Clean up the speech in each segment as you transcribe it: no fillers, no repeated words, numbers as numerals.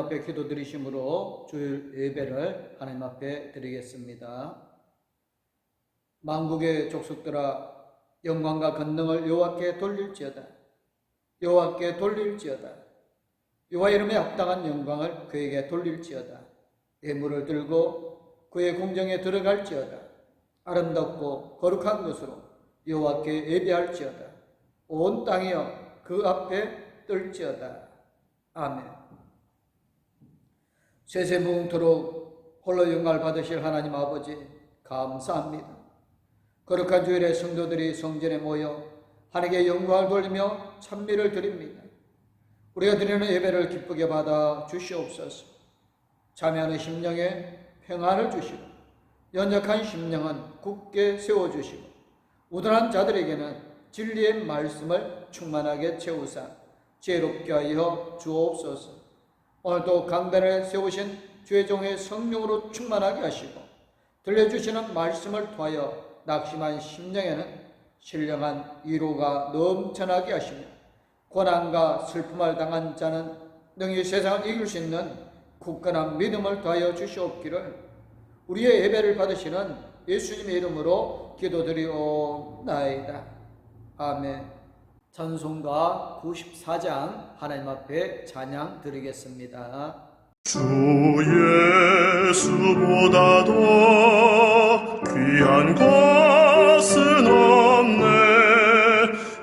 앞에 기도드리심으로 주일 예배를 하나님 앞에 드리겠습니다. 만국의 족속들아 영광과 권능을 여호와께 돌릴지어다. 여호와께 돌릴지어다. 여호와 이름에 합당한 영광을 그에게 돌릴지어다. 예물을 들고 그의 공정에 들어갈지어다. 아름답고 거룩한 것으로 여호와께 예배할지어다. 온 땅이여 그 앞에 떨지어다. 아멘. 세세무궁토록 홀로 영광을 받으실 하나님 아버지 감사합니다. 거룩한 주일에 성도들이 성전에 모여 하나님께 영광을 돌리며 찬미를 드립니다. 우리가 드리는 예배를 기쁘게 받아 주시옵소서. 참여하는 심령에 평안을 주시고 연약한 심령은 굳게 세워주시고 우둔한 자들에게는 진리의 말씀을 충만하게 채우사 지혜롭게 하여 주옵소서. 오늘도 강단을 세우신 주의 종의 성령으로 충만하게 하시고 들려주시는 말씀을 통하여 낙심한 심령에는 신령한 위로가 넘쳐나게 하시며 고난과 슬픔을 당한 자는 능히 세상을 이길 수 있는 굳건한 믿음을 더하여 주시옵기를 우리의 예배를 받으시는 예수님의 이름으로 기도드리옵나이다. 아멘. 찬송가 94장 하나님 앞에 찬양 드리겠습니다. 주 예수보다도 귀한 것은 없네.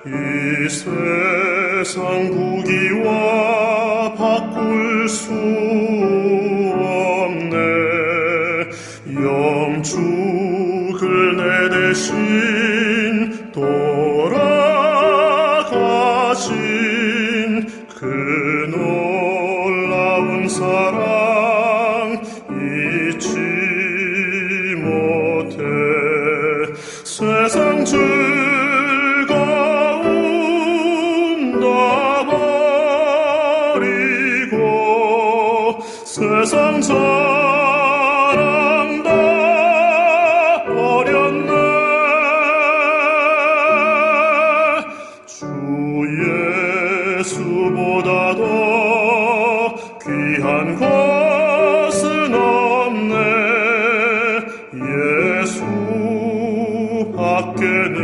이 세상 부귀와 바꿀 수 없네. 영축을 내 대신 돌아가신 그 놀라운 사랑 잊지 못해. 세상 즐거움 다 버리고 세상 사랑 다 버렸네. 주 예수보다도 귀한 것은 없네. 예수 밖에는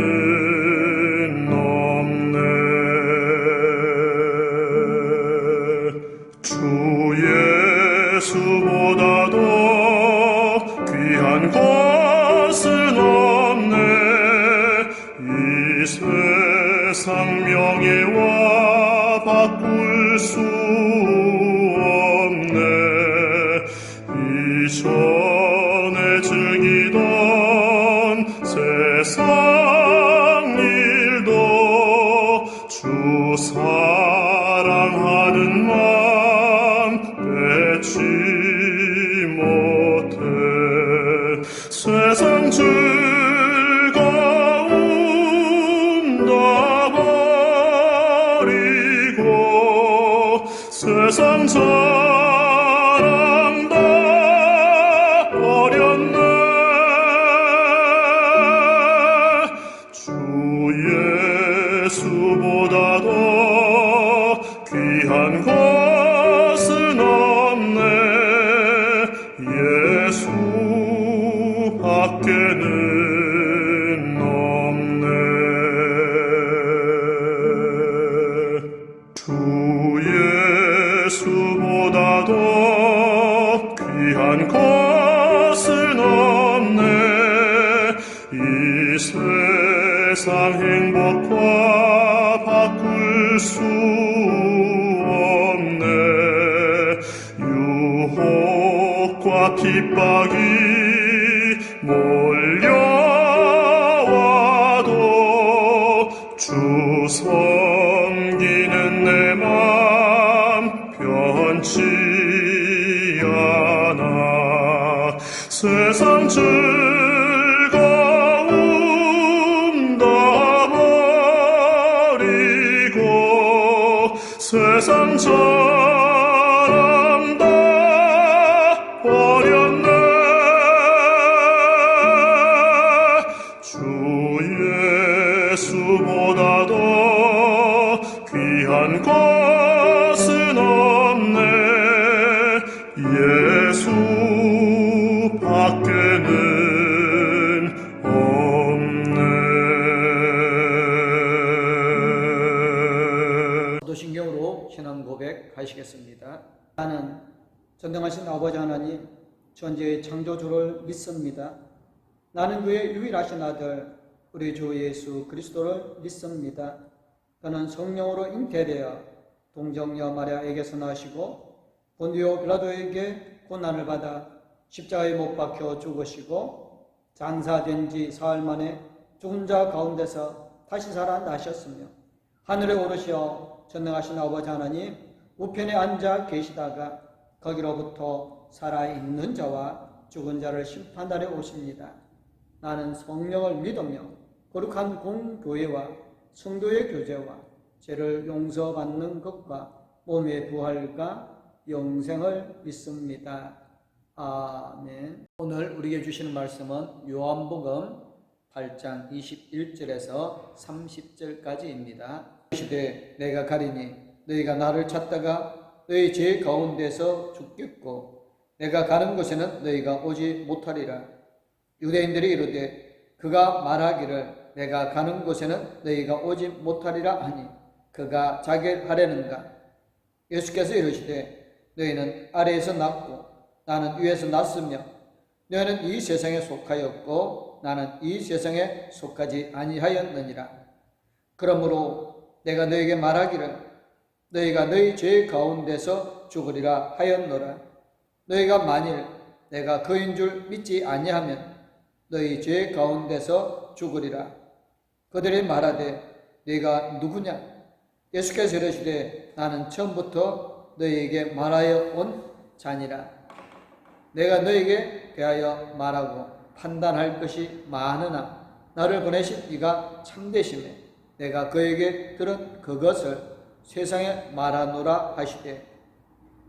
없네. 주 예수보다도 귀한 것은 없네. 이 세상 명예와 바꿀 수 없네. 이전에 즐기던 세상 일도 주 사랑하는 마음 빼지 못해. 세상 즐거움 다 버리고 세상 사랑 다 버렸네. 주 예수보다도 귀한 것은 없네. 예수 밖에는 없네. 주 예수보다도 귀한 것은 없네. 이 세상 행복과 바꿀 수 없네. 유혹과 핍박이 몰려와도 주 섬기는 내 맘 변치 않아. 세상 즐거움 다 버리고 세상 사랑 다 버렸네. 주 예수보다도 귀한 것은 없네. 예수 밖에는 없네. 사도신경으로 신앙 고백하시겠습니다. 나는 전능하신 아버지 하나님 전지의 창조주를 믿습니다. 나는 그의 유일하신 아들 우리 주 예수 그리스도를 믿습니다. 그는 성령으로 잉태되어 동정녀 마리아에게서 나시고 본디오 빌라도에게 고난을 받아 십자가에 못 박혀 죽으시고 장사된 지 사흘 만에 죽은 자 가운데서 다시 살아나셨으며 하늘에 오르시어 전능하신 아버지 하나님 우편에 앉아 계시다가 거기로부터 살아있는 자와 죽은 자를 심판하러 오십니다. 나는 성령을 믿으며 거룩한 공교회와 성도의 교제와 죄를 용서받는 것과 몸의 부활과 영생을 믿습니다. 아멘. 오늘 우리에게 주시는 말씀은 요한복음 8장 21절에서 30절까지입니다. 시대 내가 가리니 너희가 나를 찾다가 너희 죄 가운데서 죽겠고 내가 가는 곳에는 너희가 오지 못하리라. 유대인들이 이르되 그가 말하기를 내가 가는 곳에는 너희가 오지 못하리라 하니 그가 자결하려는가. 예수께서 이르시되 너희는 아래에서 났고 나는 위에서 났으며 너희는 이 세상에 속하였고 나는 이 세상에 속하지 아니하였느니라. 그러므로 내가 너희에게 말하기를 너희가 너희 죄 가운데서 죽으리라 하였노라. 너희가 만일 내가 그인 줄 믿지 아니하면 너희 죄 가운데서 죽으리라. 그들이 말하되 너희가 누구냐? 예수께서 이르시되 나는 처음부터 너희에게 말하여 온 자니라. 내가 너희에게 대하여 말하고 판단할 것이 많으나 나를 보내신 이가 참되심에 내가 그에게 들은 그것을 세상에 말하노라 하시되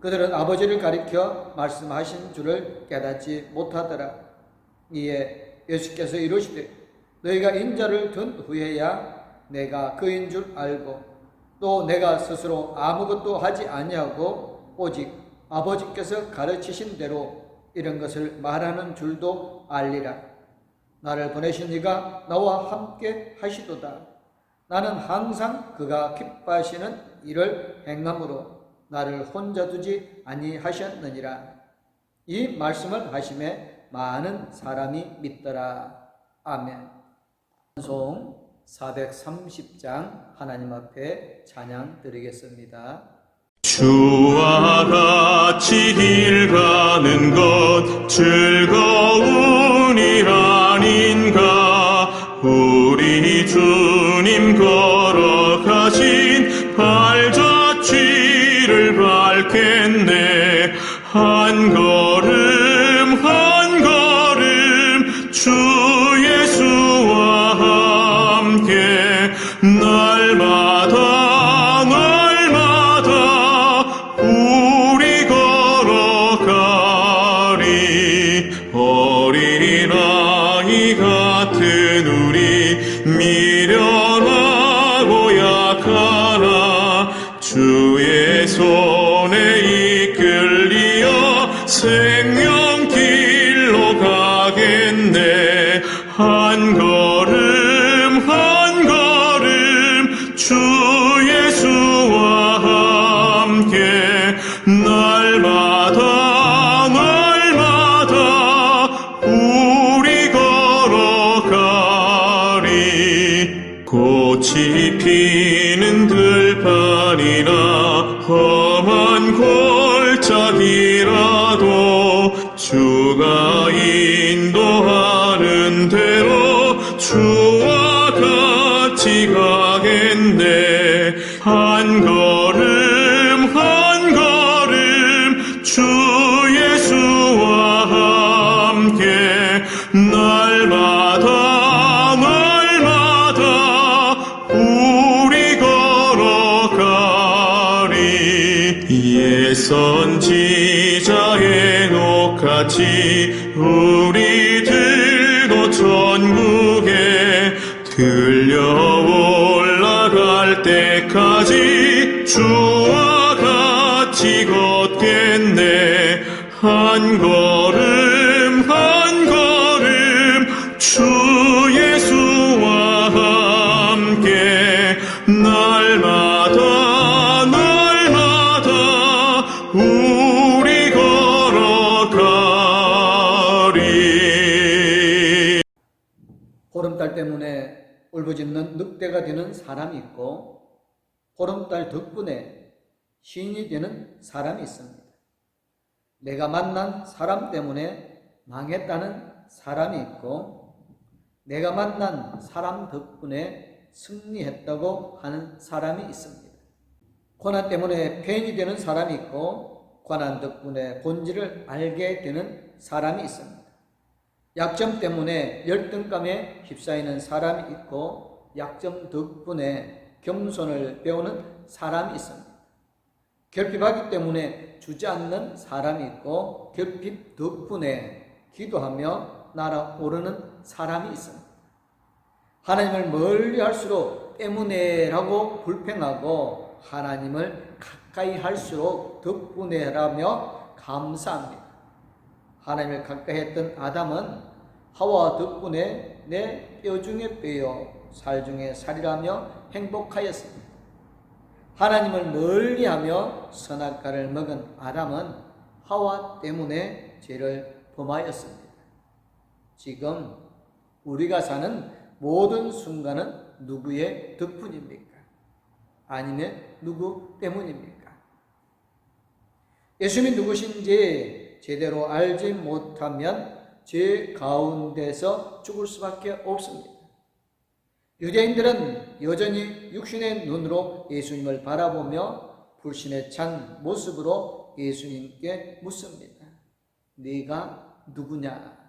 그들은 아버지를 가리켜 말씀하신 줄을 깨닫지 못하더라. 이에 예수께서 이르시되 너희가 인자를 둔 후에야 내가 그인 줄 알고 또 내가 스스로 아무것도 하지 아니하고 오직 아버지께서 가르치신 대로 이런 것을 말하는 줄도 알리라. 나를 보내신 이가 나와 함께 하시도다. 나는 항상 그가 기뻐하시는 일을 행함으로 나를 혼자 두지 아니하셨느니라. 이 말씀을 하심에 많은 사람이 믿더라. 아멘. 찬송 430장 하나님 앞에 찬양 드리겠습니다. 주와 같이 길 가는 것 즐거운 일 아닌가. 우리 주님 걸어가신 발자취를 밟겠네. 한 걸음 한 걸음 주 예수와 함께 날마다 날마다 우리 걸어가리. 어린아이 같은 우리 미련하고 약하나 주의 손에 이끌리어 생명길로 가겠네. 한 걸음 한 걸음 주 예수와 함께 날마다 날마다 우리 걸어가리. 꽃이 피는 들판이나 험한 골짜기라도 주가 인도하는 대로 주와 같이 가겠네. 한 걸음 한 걸음 주 예수와 함께 날마다 날마다 우리 걸어가리. 옛 선지자의 녹같이 우리들도 천국에 들려 올라갈 때까지 주와 같이 걷겠네. 한 걸음 한 걸음 주 예수와 함께 날마다 우리 걸어가리. 보름달 때문에 울부짖는 늑대가 되는 사람이 있고 보름달 덕분에 시인이 되는 사람이 있습니다. 내가 만난 사람 때문에 망했다는 사람이 있고 내가 만난 사람 덕분에 승리했다고 하는 사람이 있습니다. 고난 때문에 폐인이 되는 사람이 있고 고난 덕분에 본질을 알게 되는 사람이 있습니다. 약점 때문에 열등감에 휩싸이는 사람이 있고 약점 덕분에 겸손을 배우는 사람이 있습니다. 결핍하기 때문에 주저앉는 사람이 있고 결핍 덕분에 기도하며 날아오르는 사람이 있습니다. 하나님을 멀리 할수록 때문에라고 불평하고 하나님을 가까이 할수록 덕분에라며 감사합니다. 하나님을 가까이 했던 아담은 하와 덕분에 내 뼈 중에 뼈요 살 중에 살이라며 행복하였습니다. 하나님을 멀리하며 선악과를 먹은 아담은 하와 때문에 죄를 범하였습니다. 지금 우리가 사는 모든 순간은 누구의 덕분입니까? 아니면 누구 때문입니까? 예수님이 누구신지 제대로 알지 못하면 죄 가운데서 죽을 수밖에 없습니다. 유대인들은 여전히 육신의 눈으로 예수님을 바라보며 불신에 찬 모습으로 예수님께 묻습니다. 네가 누구냐?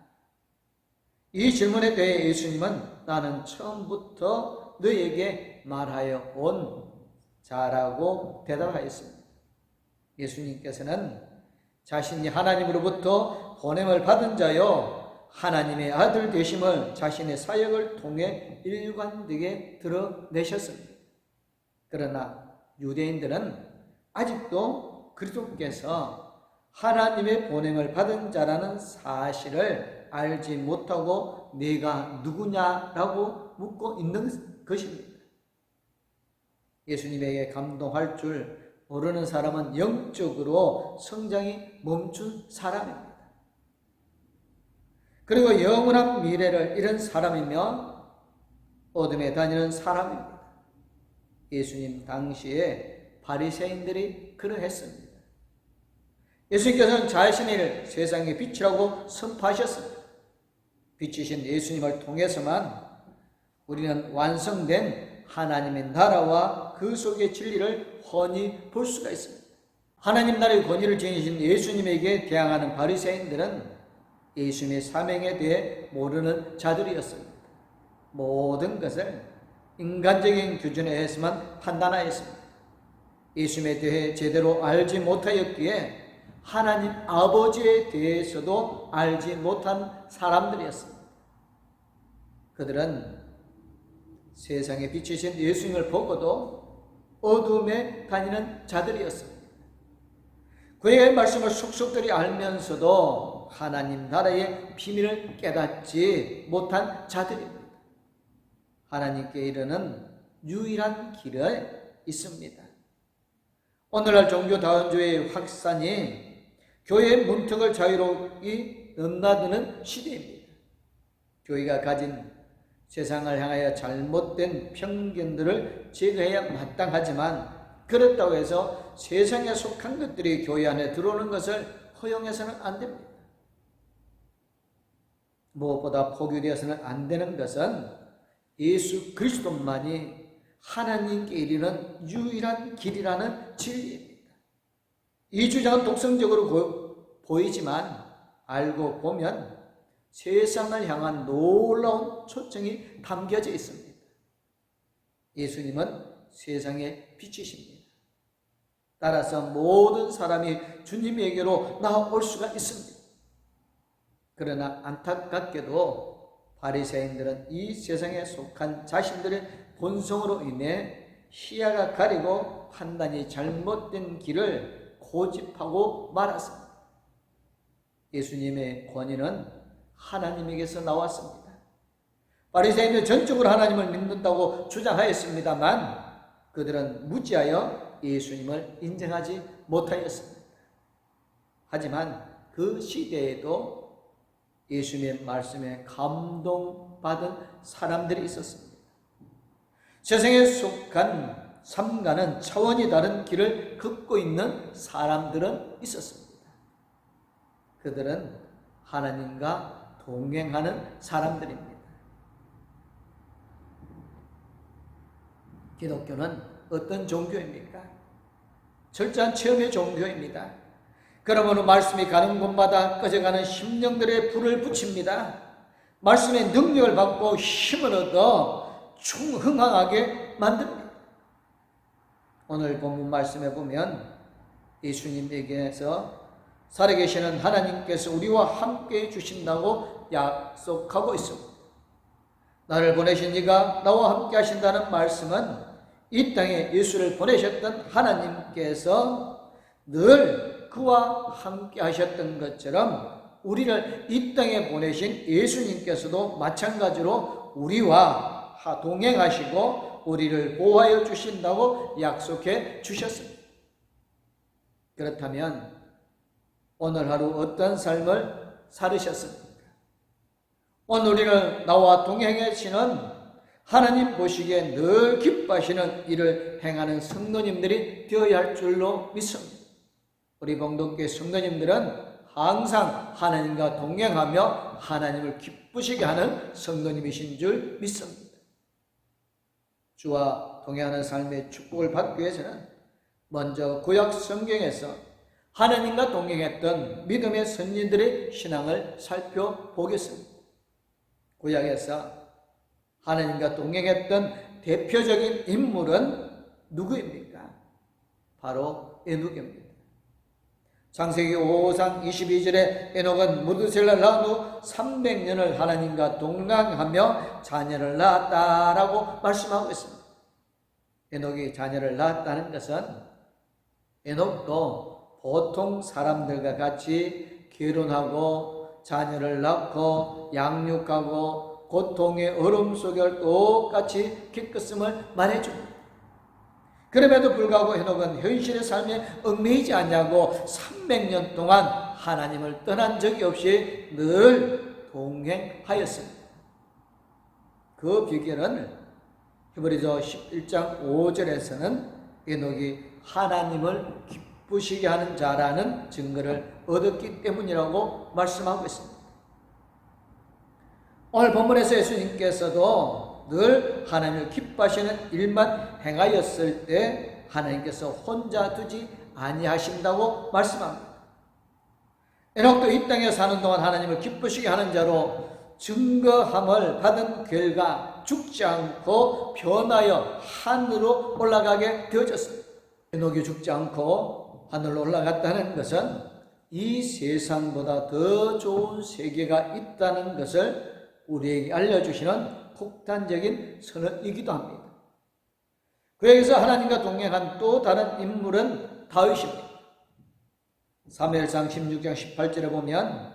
이 질문에 대해 예수님은 나는 처음부터 너에게 말하여 온 자라고 대답하였습니다. 예수님께서는 자신이 하나님으로부터 보냄을 받은 자요 하나님의 아들 되심을 자신의 사역을 통해 일관되게 드러내셨습니다. 그러나 유대인들은 아직도 그리스도께서 하나님의 보냄을 받은 자라는 사실을 알지 못하고 네가 누구냐라고 묻고 있는 것입니다. 예수님에게 감동할 줄 모르는 사람은 영적으로 성장이 멈춘 사람입니다. 그리고 영원한 미래를 잃은 사람이며 어둠에 다니는 사람입니다. 예수님 당시에 바리새인들이 그러했습니다. 예수님께서는 자신을 세상의 빛이라고 선포하셨습니다. 빛이신 예수님을 통해서만 우리는 완성된 하나님의 나라와 그 속의 진리를 훤히 볼 수가 있습니다. 하나님 나라의 권위를 지니신 예수님에게 대항하는 바리새인들은 예수님의 사명에 대해 모르는 자들이었습니다. 모든 것을 인간적인 기준에 의해서만 판단하였습니다. 예수님에 대해 제대로 알지 못하였기에 하나님 아버지에 대해서도 알지 못한 사람들이었습니다. 그들은 세상에 비치신 예수님을 보고도 어둠에 다니는 자들이었습니다. 그의 말씀을 속속들이 알면서도 하나님 나라의 비밀을 깨닫지 못한 자들입니다. 하나님께 이르는 유일한 길이 있습니다. 오늘날 종교다원주의 확산이 교회의 문턱을 자유롭게 넘나드는 시대입니다. 교회가 가진 세상을 향하여 잘못된 편견들을 제거해야 마땅하지만 그렇다고 해서 세상에 속한 것들이 교회 안에 들어오는 것을 허용해서는 안 됩니다. 무엇보다 포기되어서는 안 되는 것은 예수 그리스도만이 하나님께 이르는 유일한 길이라는 진리입니다. 이 주장은 독성적으로 보이지만 알고 보면 세상을 향한 놀라운 초청이 담겨져 있습니다. 예수님은 세상의 빛이십니다. 따라서 모든 사람이 주님에게로 나올 수가 있습니다. 그러나 안타깝게도 바리새인들은 이 세상에 속한 자신들의 본성으로 인해 시야가 가리고 판단이 잘못된 길을 고집하고 말았습니다. 예수님의 권위는 하나님에게서 나왔습니다. 바리새인은 전적으로 하나님을 믿는다고 주장하였습니다만 그들은 무지하여 예수님을 인정하지 못하였습니다. 하지만 그 시대에도 예수님의 말씀에 감동받은 사람들이 있었습니다. 세상에 속한 삶과는 차원이 다른 길을 걷고 있는 사람들은 있었습니다. 그들은 하나님과 동행하는 사람들입니다. 기독교는 어떤 종교입니까? 철저한 체험의 종교입니다. 그러므로 말씀이 가는 곳마다 꺼져가는 심령들의 불을 붙입니다. 말씀의 능력을 받고 힘을 얻어 충흥하게 만듭니다. 오늘 본문 말씀에 보면 예수님에게서 살아계시는 하나님께서 우리와 함께 주신다고 약속하고 있습니다. 나를 보내신 이가 나와 함께 하신다는 말씀은 이 땅에 예수를 보내셨던 하나님께서 늘 그와 함께 하셨던 것처럼 우리를 이 땅에 보내신 예수님께서도 마찬가지로 우리와 동행하시고 우리를 보호하여 주신다고 약속해 주셨습니다. 그렇다면 오늘 하루 어떤 삶을 살으셨습니까? 오늘 우리를 나와 동행하시는 하나님 보시기에 늘 기뻐하시는 일을 행하는 성도님들이 되어야 할 줄로 믿습니다. 우리 봉동교회 성도님들은 항상 하나님과 동행하며 하나님을 기쁘시게 하는 성도님이신 줄 믿습니다. 주와 동행하는 삶의 축복을 받기 위해서는 먼저 구약 성경에서 하나님과 동행했던 믿음의 선진들의 신앙을 살펴보겠습니다. 구약에서 하나님과 동행했던 대표적인 인물은 누구입니까? 바로 에녹입니다. 창세기 5장 22절에 에녹은 무드셀라를 낳은 후 300년을 하나님과 동행하며 자녀를 낳았다라고 말씀하고 있습니다. 에녹이 자녀를 낳았다는 것은 에녹도 보통 사람들과 같이 결혼하고 자녀를 낳고 양육하고 고통의 얼음 속에 똑같이 겪었음을 말해줍니다. 그럼에도 불구하고 에녹은 현실의 삶에 얽매이지 않냐고 300년 동안 하나님을 떠난 적이 없이 늘 동행하였습니다. 그 비결은 히브리서 11장 5절에서는 에녹이 하나님을 기쁘시게 하는 자라는 증거를 얻었기 때문이라고 말씀하고 있습니다. 오늘 본문에서 예수님께서도 늘 하나님을 기뻐하시는 일만 행하였을 때 하나님께서 혼자 두지 아니하신다고 말씀합니다. 에녹도 이 땅에 사는 동안 하나님을 기쁘시게 하는 자로 증거함을 받은 결과 죽지 않고 변하여 하늘로 올라가게 되어졌습니다. 에녹이 죽지 않고 하늘로 올라갔다는 것은 이 세상보다 더 좋은 세계가 있다는 것을 우리에게 알려주시는 폭탄적인 선언이기도 합니다. 그에게서 하나님과 동행한 또 다른 인물은 다윗입니다. 사무엘상 16장 18절에 보면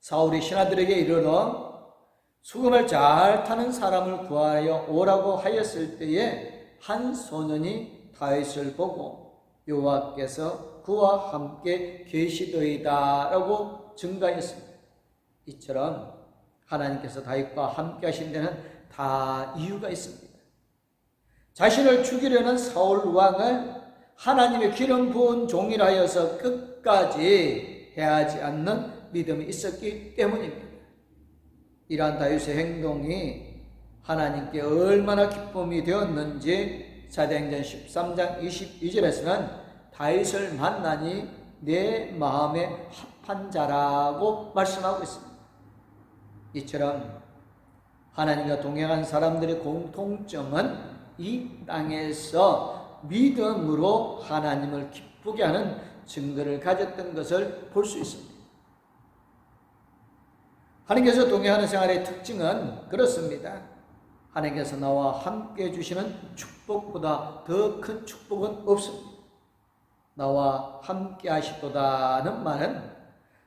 사울이 신하들에게 이르러 수금을 잘 타는 사람을 구하여 오라고 하였을 때에 한 소년이 다윗을 보고 여호와께서 그와 함께 계시더이다 라고 증가했습니다. 이처럼 하나님께서 다윗과 함께 하신 데는 다 이유가 있습니다. 자신을 죽이려는 사울 왕을 하나님의 기름 부은 종이라 하여서 끝까지 해하지 않는 믿음이 있었기 때문입니다. 이러한 다윗의 행동이 하나님께 얼마나 기쁨이 되었는지 사도행전 13장 22절에서는 다윗을 만나니 내 마음에 합한 자라고 말씀하고 있습니다. 이처럼 하나님과 동행한 사람들의 공통점은 이 땅에서 믿음으로 하나님을 기쁘게 하는 증거를 가졌던 것을 볼 수 있습니다. 하나님께서 동행하는 생활의 특징은 그렇습니다. 하나님께서 나와 함께 해주시는 축복보다 더 큰 축복은 없습니다. 나와 함께 하시도다는 말은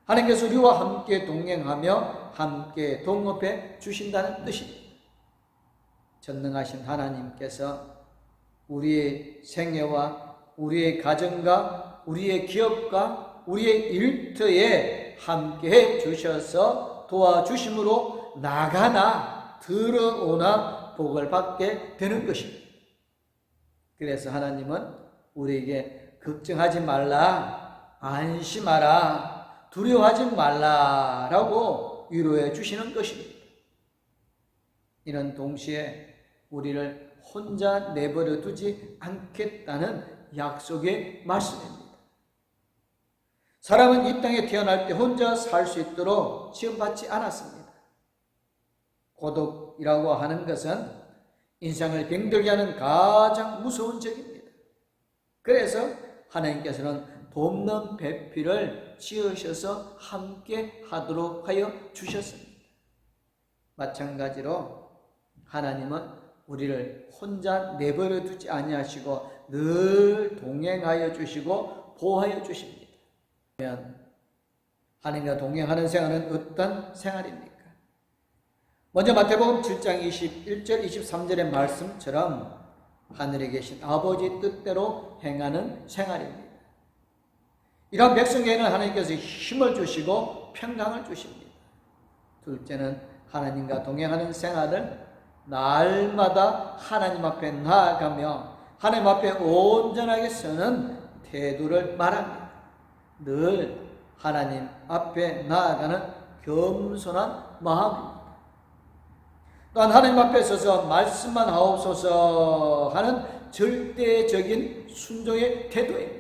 하나님께서 우리와 함께 동행하며 함께 동업해 주신다는 뜻입니다. 전능하신 하나님께서 우리의 생애와 우리의 가정과 우리의 기업과 우리의 일터에 함께해 주셔서 도와주심으로 나가나 들어오나 복을 받게 되는 것입니다. 그래서 하나님은 우리에게 걱정하지 말라, 안심하라, 두려워하지 말라라고 위로해 주시는 것입니다. 이는 동시에 우리를 혼자 내버려 두지 않겠다는 약속의 말씀입니다. 사람은 이 땅에 태어날 때 혼자 살 수 있도록 지음받지 않았습니다. 고독이라고 하는 것은 인생을 병들게 하는 가장 무서운 적입니다. 그래서 하나님께서는 돕는 배필을 지으셔서 함께 하도록 하여 주셨습니다. 마찬가지로 하나님은 우리를 혼자 내버려 두지 아니하시고 늘 동행하여 주시고 보호하여 주십니다. 그러면 하나님과 동행하는 생활은 어떤 생활입니까? 먼저 마태복음 7장 21절 23절의 말씀처럼 하늘에 계신 아버지 뜻대로 행하는 생활입니다. 이러한 백성에게는 하나님께서 힘을 주시고 평강을 주십니다. 둘째는 하나님과 동행하는 생활을 날마다 하나님 앞에 나아가며 하나님 앞에 온전하게 서는 태도를 말합니다. 늘 하나님 앞에 나아가는 겸손한 마음입니다. 또한 하나님 앞에 서서 말씀만 하옵소서 하는 절대적인 순종의 태도입니다.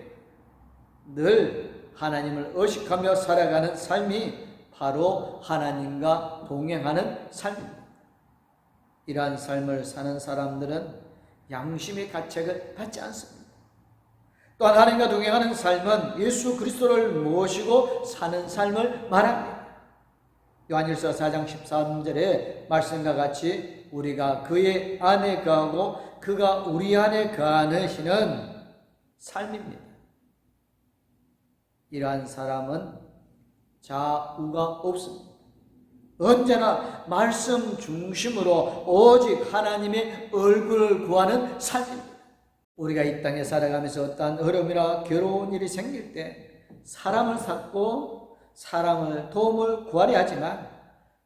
늘 하나님을 의식하며 살아가는 삶이 바로 하나님과 동행하는 삶입니다. 이러한 삶을 사는 사람들은 양심의 가책을 받지 않습니다. 또한 하나님과 동행하는 삶은 예수 그리스도를 모시고 사는 삶을 말합니다. 요한일서 4장 13절의 말씀과 같이 우리가 그의 안에 거하고 그가 우리 안에 거하시는 삶입니다. 이러한 사람은 좌우가 없습니다. 언제나 말씀 중심으로 오직 하나님의 얼굴을 구하는 삶입니다. 우리가 이 땅에 살아가면서 어떠한 어려움이나 괴로운 일이 생길 때 사람을 찾고 사람을 도움을 구하려 하지만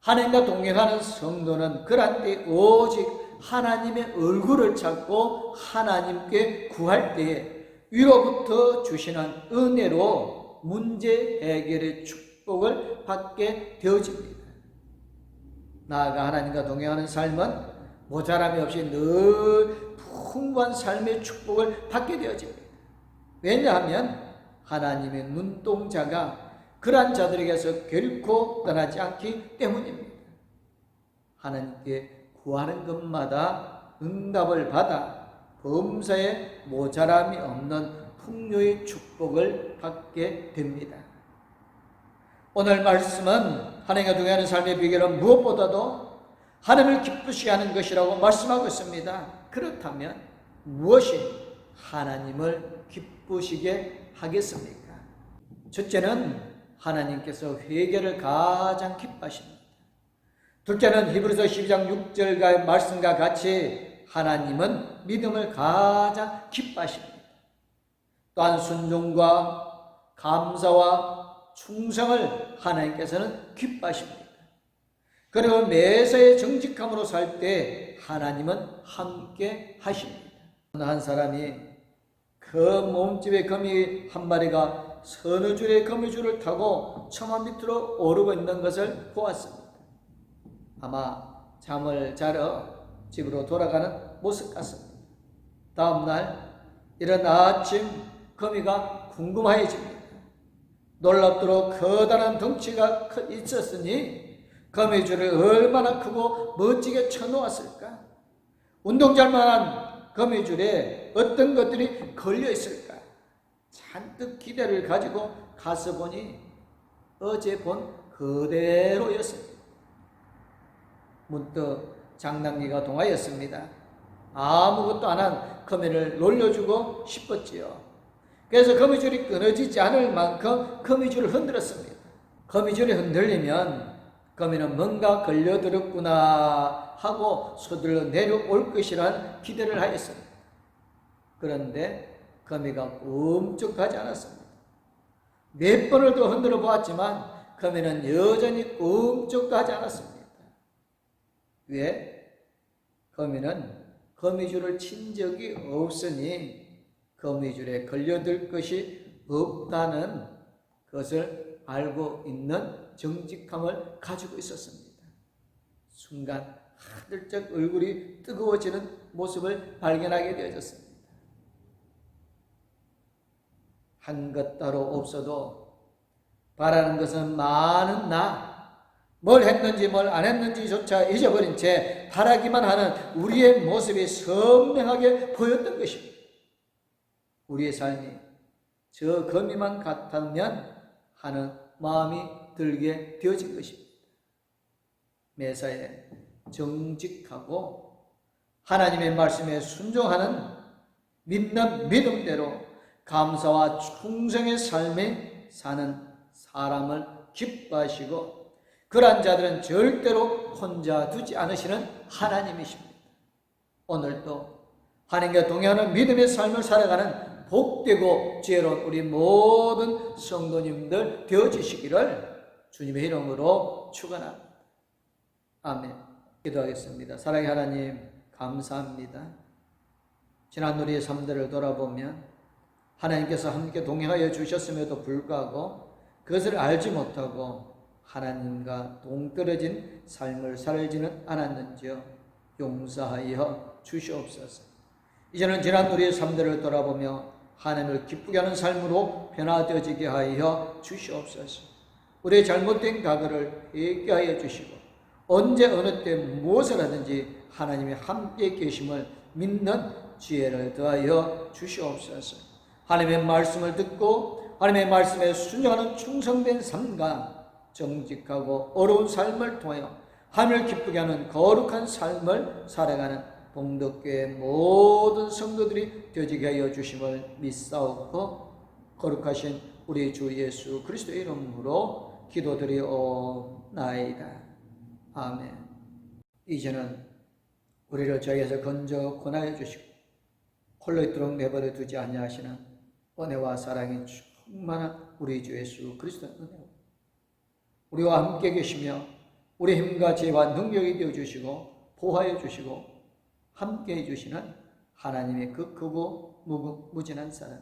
하나님과 동행하는 성도는 그럴 때 오직 하나님의 얼굴을 찾고 하나님께 구할 때에 위로부터 주시는 은혜로 문제 해결의 축복을 받게 되어집니다. 나아가 하나님과 동행하는 삶은 모자람이 없이 늘 풍부한 삶의 축복을 받게 되어집니다. 왜냐하면 하나님의 눈동자가 그러한 자들에게서 결코 떠나지 않기 때문입니다. 하나님께 구하는 것마다 응답을 받아 범사에 모자람이 없는 풍요의 축복을 받게 됩니다. 오늘 말씀은 하나님과 동행하는 삶의 비결은 무엇보다도 하나님을 기쁘시게 하는 것이라고 말씀하고 있습니다. 그렇다면 무엇이 하나님을 기쁘시게 하겠습니까? 첫째는 하나님께서 회개를 가장 기뻐하십니다. 둘째는 히브리서 12장 6절의 말씀과 같이 하나님은 믿음을 가장 기뻐하십니다. 또한 순종과 감사와 충성을 하나님께서는 기뻐하십니다. 그리고 매사에 정직함으로 살 때 하나님은 함께 하십니다. 한 사람이 그 몸집의 거미 한 마리가 서너 줄의 거미줄을 타고 처마 밑으로 오르고 있는 것을 보았습니다. 아마 잠을 자러 집으로 돌아가는 모습 같습니다. 다음날 이른 아침 거미가 궁금해집니다. 놀랍도록 커다란 덩치가 있었으니 거미줄을 얼마나 크고 멋지게 쳐놓았을까? 운동장만한 거미줄에 어떤 것들이 걸려 있을까? 잔뜩 기대를 가지고 가서 보니 어제 본 그대로였습니다. 문득 장난기가 동하였습니다. 아무것도 안 한 거미를 놀려주고 싶었지요. 그래서 거미줄이 끊어지지 않을 만큼 거미줄을 흔들었습니다. 거미줄이 흔들리면 거미는 뭔가 걸려들었구나 하고 서둘러 내려올 것이란 기대를 하였습니다. 그런데 거미가 꿈쩍하지 않았습니다. 몇 번을 더 흔들어 보았지만 거미는 여전히 꿈쩍하지 않았습니다. 왜? 거미는 거미줄을 친 적이 없으니 거미줄에 걸려들 것이 없다는 것을 알고 있는 정직함을 가지고 있었습니다. 순간 하늘적 얼굴이 뜨거워지는 모습을 발견하게 되어졌습니다. 한 것 따로 없어도 바라는 것은 많은 뭘 했는지 뭘 안 했는지조차 잊어버린 채 바라기만 하는 우리의 모습이 선명하게 보였던 것입니다. 우리의 삶이 저 거미만 같았면 하는 마음이 들게 되어진 것입니다. 매사에 정직하고 하나님의 말씀에 순종하는 믿는 믿음대로 감사와 충성의 삶에 사는 사람을 기뻐하시고 그러한 자들은 절대로 혼자 두지 않으시는 하나님이십니다. 오늘도 하나님과 동행하는 믿음의 삶을 살아가는 복되고 지혜로운 우리 모든 성도님들 되어주시기를 주님의 이름으로 축원합니다. 아멘. 기도하겠습니다. 사랑의 하나님 감사합니다. 지난 우리의 삶들을 돌아보면 하나님께서 함께 동행하여 주셨음에도 불구하고 그것을 알지 못하고 하나님과 동떨어진 삶을 살지는 않았는지요. 용서하여 주시옵소서. 이제는 지난 우리의 삶들을 돌아보며 하나님을 기쁘게 하는 삶으로 변화되어지게 하여 주시옵소서. 우리의 잘못된 과거를 회개하여 주시고 언제 어느 때 무엇을 하든지 하나님이 함께 계심을 믿는 지혜를 더하여 주시옵소서. 하나님의 말씀을 듣고 하나님의 말씀에 순종하는 충성된 삶과 정직하고 어려운 삶을 통하여 하나님을 기쁘게 하는 거룩한 삶을 살아가는 봉덕교회 모든 성도들이 되어지게 하여 주심을 믿사옵고 거룩하신 우리 주 예수 그리스도의 이름으로 기도드리옵나이다. 아멘. 이제는 우리를 죄에서 건져 권하여 주시고 홀로 있도록 내버려 두지 아니하시는 은혜와 사랑이 충만한 우리 주 예수 그리스도의 은혜로 우리와 함께 계시며 우리 힘과 지혜와 능력이 되어주시고 보호하여 주시고 함께 해주시는 하나님의 그 크고 무진한 사랑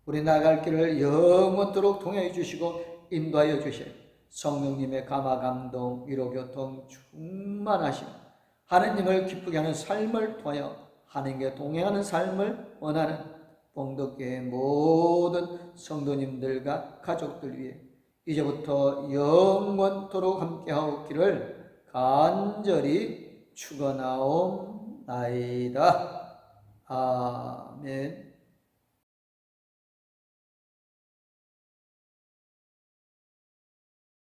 우리 나갈 길을 영원토록 통하여 주시고 인도하여 주실 성령님의 감화 감동 위로 교통 충만하신 하나님을 기쁘게 하는 삶을 통하여 하나님께 동행하는 삶을 원하는 봉덕교회 모든 성도님들과 가족들 위해 이제부터 영원토록 함께하옵기를 간절히 축원하옵나이다. 아멘.